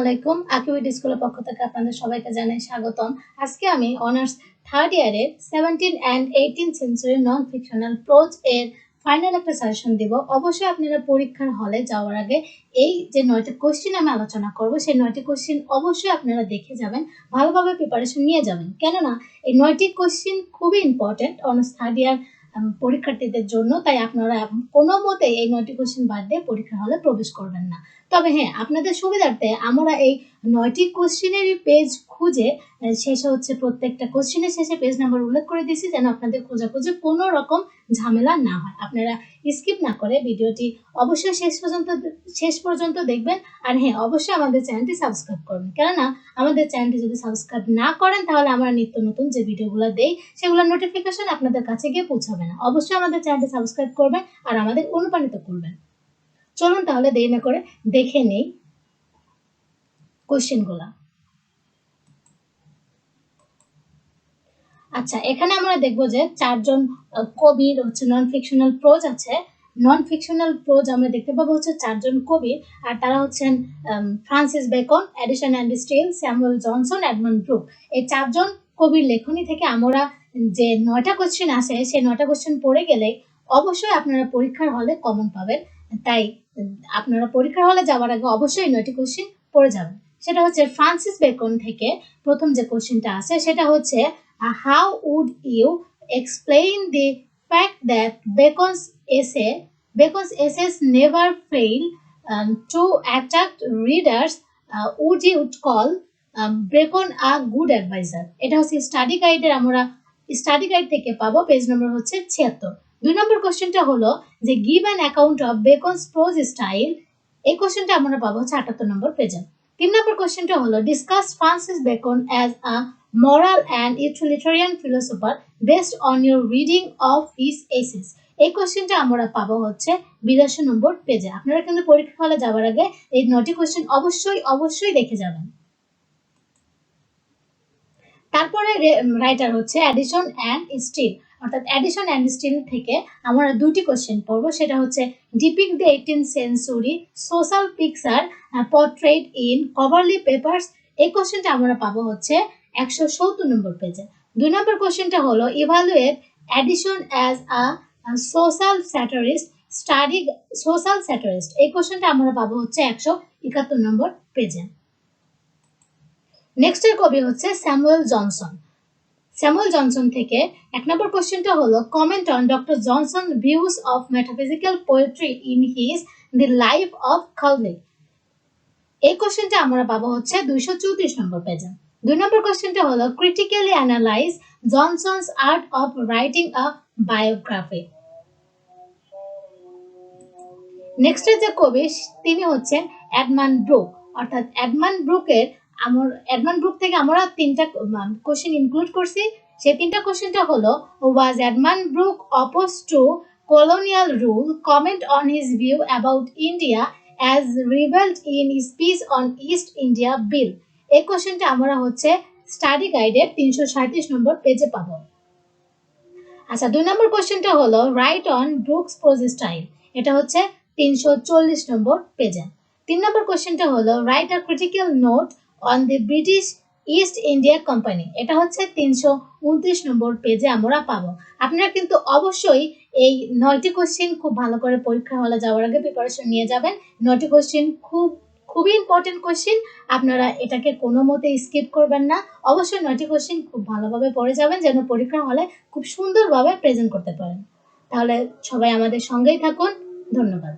আলাইকুম। আকিউড স্কুলের পক্ষ থেকে আপনাদের সবাইকে জানাই স্বাগতম। আজকে আমি অনার্স থার্ড ইয়ারের 17 and 18 century non fictional pros এর ফাইনাল একটা সাজেশন দিব। অবশ্যই আপনারা পরীক্ষার হলে যাওয়ার আগে এই যে 9টা কোশ্চেন আমি আলোচনা করব, সেই 9টি কোশ্চেন অবশ্যই আপনারা দেখে যাবেন, ভালোভাবে প্রিপারেশন নিয়ে যাবেন। কেননা এই 9টি কোশ্চেন খুবই ইম্পর্টেন্ট অনার্স থার্ড ইয়ার পরীক্ষার্থীদের জন্য। তাই আপনারা কোনো মতে এই 9টি কোশ্চেন বাদ দিয়ে পরীক্ষার হলে প্রবেশ করবেন না। তবে হ্যাঁ, আপনাদের সুবিধার্থে আমরা এই 9টি কোশ্চেনেরই পেজ খুঁজে শেষে হচ্ছে প্রত্যেকটা কোশ্চেনের শেষে পেজ নাম্বার উল্লেখ করে দিয়েছি, যেন আপনাদের খোঁজাখুঁজি কোনো রকম ঝামেলা না হয়। আপনারা স্কিপ না করে ভিডিওটি অবশ্যই শেষ পর্যন্ত দেখবেন। আর হ্যাঁ, অবশ্যই আমাদের চ্যানেলটি সাবস্ক্রাইব করবেন, কেননা আমাদের চ্যানেলটি যদি সাবস্ক্রাইব না করেন তাহলে আমরা নিত্য নতুন যে ভিডিওগুলো দেই সেগুলোর নোটিফিকেশন আপনাদের কাছে গিয়ে পৌঁছাবে না। অবশ্যই আমাদের চ্যানেলটি সাবস্ক্রাইব করবেন আর আমাদের অনুপ্রাণিত করবেন। চলুন তাহলে দেরি না করে দেখে নেই কোশ্চেনগুলো। আচ্ছা, এখানে আমরা দেখব যে 4জন কবির হচ্ছে নন ফিকশনাল প্রোজ আছে। নন ফিকশনাল প্রোজ আমরা দেখতে পাবো হচ্ছে 4জন কবির, আর তারা হচ্ছেন Francis Bacon, Addison and Steele, Samuel Johnson, Edmund Burke. এই 4জন কবির লেখনী থেকে আমরা যে 9টা কোশ্চেন আছে সেই 9টা কোশ্চেন পড়ে গেলে অবশ্যই আপনারা পরীক্ষার হলে কমন পাবেন। তাই আপনারা পরীক্ষার হলে যাওয়ার আগে অবশ্যই 9টি কোশ্চেন পড়ে যাবেন। সেটা হচ্ছে ফ্রান্সিস বেকন থেকে প্রথম যে কোশ্চেনটা আছে সেটা হচ্ছে how would you explain the fact that Bacon's essays never fail to attract readers? Would you call Bacon a good advisor? এটা হচ্ছে স্টাডি গাইডের, আমরা স্টাডি গাইড থেকে পাবো, পেজ নম্বর হচ্ছে 76। 2 নম্বর কোশ্চেনটা হলো যে give an account of Bacon's prose style. এই কোশ্চেনটা আমরা পাবো 78 নম্বর পেজে। 3 নম্বর কোশ্চেনটা হলো discuss Francis Bacon as a moral and utilitarian philosopher based on your reading of his essays। এই কোশ্চেনটা আমরা পাবো হচ্ছে 82 নম্বর পেজে। আপনারা কিন্তু পরীক্ষা হলে যাওয়ার আগে এই 9টি কোশ্চেন অবশ্যই দেখে যাবেন। তারপরে রাইটার হচ্ছে এডিসন অ্যান্ড স্টিল, অর্থাৎ এডিসন অ্যান্ড স্টিল থেকে আমরা 2টি কোশ্চেন পড়বো। সেটা হচ্ছে depict the 18th century social picture portrait in কভারলি papers. এই কোশ্চেনটা আমরা পাবো হচ্ছে 170 নম্বর পেজে। 2 নম্বর কোশ্চেনটা হলো evaluate Addison as a social satirist, study social satirist. এই কোশ্চেনটা আমরা পাবো হচ্ছে 171 নম্বর পেজে। নেক্সট এর কবি হচ্ছে স্যামুয়েল জনসন। স্যামুয়েল জনসন থেকে 1 নম্বর কোশ্চেনটা হলো comment on doctor Johnson views of metaphysical poetry in his the life of Cowley. এই কোশ্চেনটা আমরা পাবো হচ্ছে 234 নম্বর পেজে। 2 নম্বর কোশ্চেনটা হলো critically analyse Johnson's art of writing a biography. Next যে কবি তিনি হচ্ছেন এডমন্ড ব্রুক, অর্থাৎ এডমন্ড ব্রুক থেকে আমরা 3টা কোশ্চেন ইনক্লুড করছি। সেই 3টা কোশ্চেনটা হলো was Edmund Burke oppose to colonial rule, comment on his view about India as revealed in his speech on East India Bill। এই কোশ্চেনটা আমরা হচ্ছে স্টাডি গাইডের 337 নম্বর পেজে পাবো। আচ্ছা, 2 নম্বর কোশ্চেনটা হলো right on Brooks pros style. এটা হচ্ছে 340 নম্বর পেজে। 3 নম্বর কোশ্চেনটা হলো write a critical note on the British east India company. এটা হচ্ছে 329 নম্বর পেজে আমরা পাবো। আপনারা কিন্তু অবশ্যই এই 9টি কোশ্চেন খুব ভালো করে পরীক্ষা হলে যাওয়ার আগে প্রিপারেশন নিয়ে যাবেন। 9টি কোশ্চেন খুবই ইম্পর্টেন্ট কোশ্চেন, আপনারা এটাকে কোনো মতে স্কিপ করবেন না। অবশ্যই 9টি কোশ্চেন খুব ভালোভাবে পড়ে যাবেন, যেন পরীক্ষা হলে খুব সুন্দরভাবে প্রেজেন্ট করতে পারেন। তাহলে সবাই আমাদের সঙ্গেই থাকুন। ধন্যবাদ।